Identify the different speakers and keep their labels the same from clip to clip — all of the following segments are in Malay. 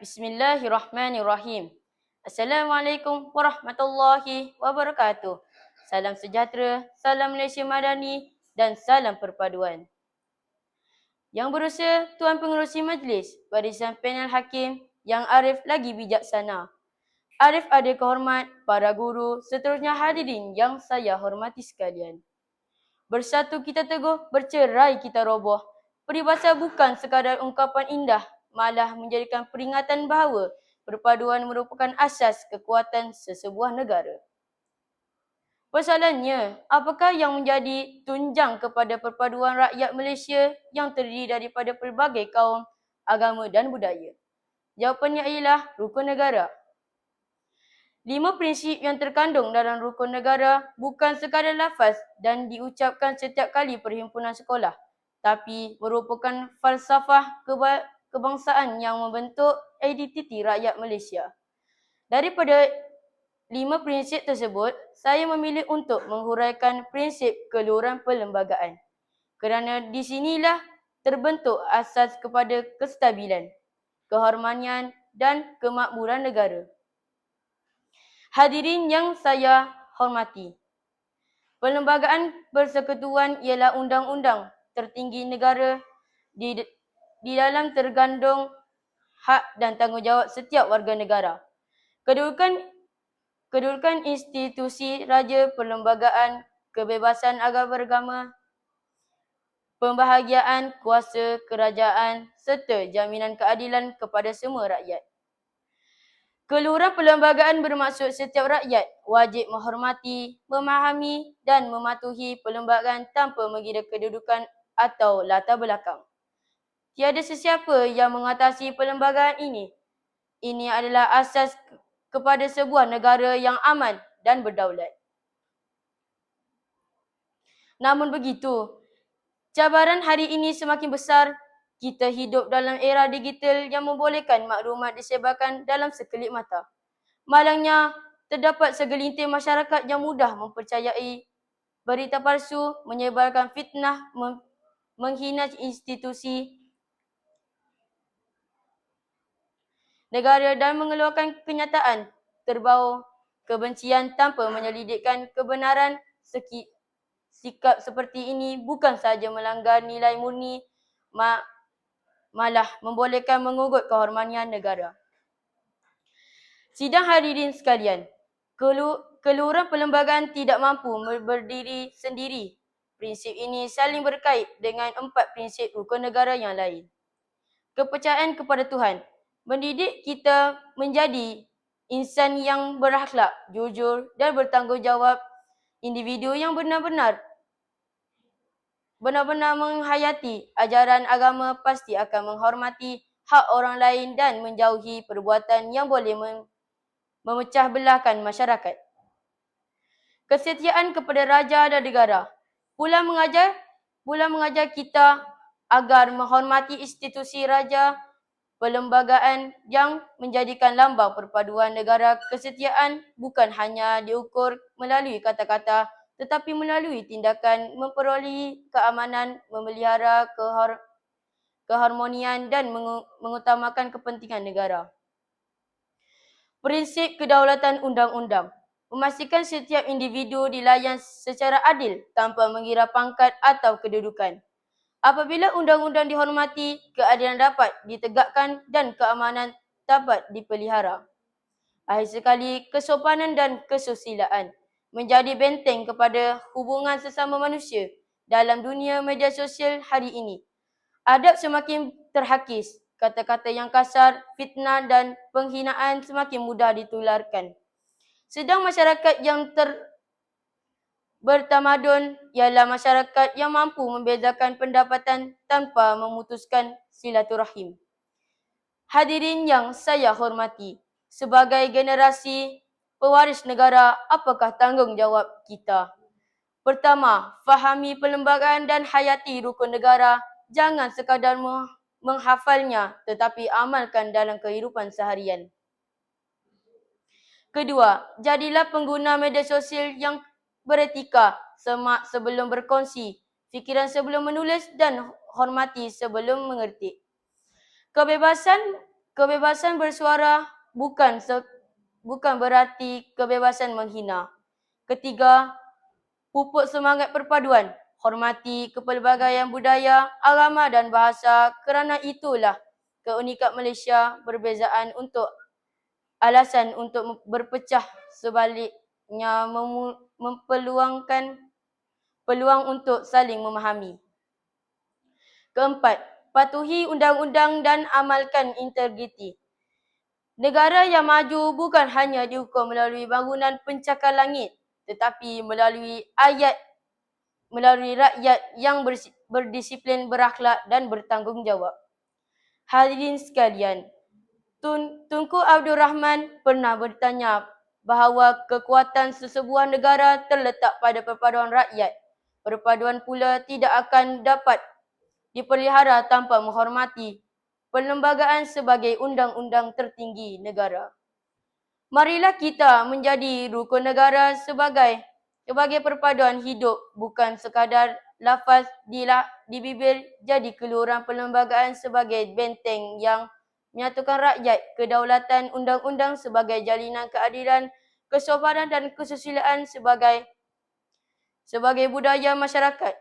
Speaker 1: Bismillahirrahmanirrahim. Assalamualaikum warahmatullahi wabarakatuh. Salam sejahtera, salam Malaysia Madani dan salam perpaduan. Yang berusia Tuan Pengerusi Majlis, barisan panel hakim yang arif lagi bijaksana. Arif adik kehormat, para guru, seterusnya hadirin yang saya hormati sekalian. Bersatu kita teguh, bercerai kita roboh. Peribahasa bukan sekadar ungkapan indah, malah menjadikan peringatan bahawa perpaduan merupakan asas kekuatan sesebuah negara. Persoalannya, apakah yang menjadi tunjang kepada perpaduan rakyat Malaysia yang terdiri daripada pelbagai kaum, agama dan budaya? Jawapannya ialah rukun negara. 5 prinsip yang terkandung dalam rukun negara bukan sekadar lafaz dan diucapkan setiap kali perhimpunan sekolah, tapi merupakan falsafah kebangsaan yang membentuk identiti rakyat Malaysia. Daripada 5 prinsip tersebut, saya memilih untuk menghuraikan prinsip keluhuran perlembagaan. Kerana di sinilah terbentuk asas kepada kestabilan, keharmonian dan kemakmuran negara. Hadirin yang saya hormati, Perlembagaan Persekutuan ialah undang-undang tertinggi negara di dalam tergandung hak dan tanggungjawab setiap warga negara. Kedudukan institusi raja, perlembagaan, kebebasan agama beragama, pembahagian kuasa kerajaan serta jaminan keadilan kepada semua rakyat. Keluhuran perlembagaan bermaksud setiap rakyat wajib menghormati, memahami dan mematuhi perlembagaan tanpa mengira kedudukan atau latar belakang. Tiada sesiapa yang mengatasi perlembagaan ini. Ini adalah asas kepada sebuah negara yang aman dan berdaulat. Namun begitu, cabaran hari ini semakin besar. Kita hidup dalam era digital yang membolehkan maklumat disebarkan dalam sekelip mata. Malangnya, terdapat segelintir masyarakat yang mudah mempercayai berita palsu, menyebarkan fitnah, menghina institusi negara dan mengeluarkan kenyataan terbau kebencian tanpa menyelidikkan kebenaran. Sikap seperti ini bukan sahaja melanggar nilai murni, malah membolehkan mengugut kehormatan negara. Sidang hadirin sekalian, keluhuran perlembagaan tidak mampu berdiri sendiri. Prinsip ini saling berkait dengan 4 prinsip rukun negara yang lain. Kepercayaan kepada Tuhan mendidik kita menjadi insan yang berakhlak, jujur dan bertanggungjawab. Individu yang benar-benar menghayati ajaran agama pasti akan menghormati hak orang lain dan menjauhi perbuatan yang boleh memecah belahkan masyarakat. Kesetiaan kepada raja dan negara pula mengajar kita agar menghormati institusi raja, perlembagaan yang menjadikan lambang perpaduan negara. Kesetiaan bukan hanya diukur melalui kata-kata, tetapi melalui tindakan, memperolehi keamanan, memelihara keharmonian dan mengutamakan kepentingan negara. Prinsip kedaulatan undang-undang memastikan setiap individu dilayan secara adil tanpa mengira pangkat atau kedudukan. Apabila undang-undang dihormati, keadilan dapat ditegakkan dan keamanan dapat dipelihara. Akhir sekali, kesopanan dan kesusilaan menjadi benteng kepada hubungan sesama manusia dalam dunia media sosial hari ini. Adab semakin terhakis, kata-kata yang kasar, fitnah dan penghinaan semakin mudah ditularkan. Sedang masyarakat yang bertamadun ialah masyarakat yang mampu membezakan pendapatan tanpa memutuskan silaturahim. Hadirin yang saya hormati, sebagai generasi pewaris negara, apakah tanggungjawab kita? Pertama, fahami perlembagaan dan hayati rukun negara. Jangan sekadar menghafalnya tetapi amalkan dalam kehidupan seharian. Kedua, jadilah pengguna media sosial yang beretika, semak sebelum berkongsi, fikiran sebelum menulis dan hormati sebelum mengerti. Kebebasan Kebebasan bersuara bukan berarti kebebasan menghina. Ketiga, pupuk semangat perpaduan. Hormati kepelbagaian budaya, agama dan bahasa kerana itulah keunikan Malaysia berbezaan untuk alasan untuk berpecah sebaliknya mempeluangkan peluang untuk saling memahami. Keempat, patuhi undang-undang dan amalkan integriti. Negara yang maju bukan hanya diukur melalui bangunan pencakar langit, tetapi melalui rakyat yang berdisiplin, berakhlak dan bertanggungjawab. Hadirin sekalian, Tunku Abdul Rahman pernah bertanya bahawa kekuatan sesebuah negara terletak pada perpaduan rakyat. Perpaduan pula tidak akan dapat dipelihara tanpa menghormati perlembagaan sebagai undang-undang tertinggi negara. Marilah kita menjadi rukun negara sebagai perpaduan hidup, bukan sekadar lafaz di bibir, jadi keluhuran perlembagaan sebagai benteng yang menyatukan rakyat, kedaulatan undang-undang sebagai jalinan keadilan, kesopanan dan kesusilaan sebagai budaya masyarakat,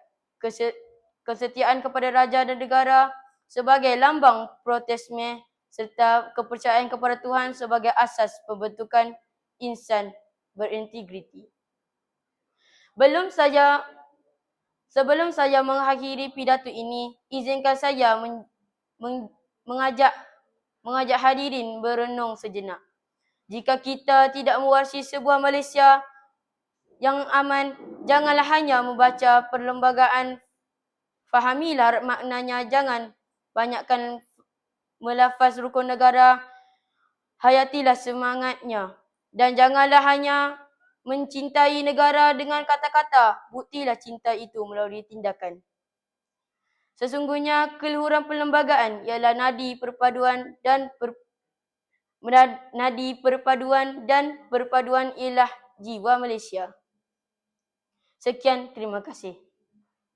Speaker 1: kesetiaan kepada raja dan negara sebagai lambang protesme, serta kepercayaan kepada Tuhan sebagai asas pembentukan insan berintegriti. Sebelum saya mengakhiri pidato ini, izinkan saya mengajak hadirin berenung sejenak. Jika kita tidak mewarisi sebuah Malaysia yang aman, janganlah hanya membaca perlembagaan, fahamilah maknanya, jangan banyakkan melafaz rukun negara, hayatilah semangatnya. Dan janganlah hanya mencintai negara dengan kata-kata, buktilah cinta itu melalui tindakan. Sesungguhnya keluhuran perlembagaan ialah nadi perpaduan dan perpaduan ialah jiwa Malaysia. Sekian, terima kasih.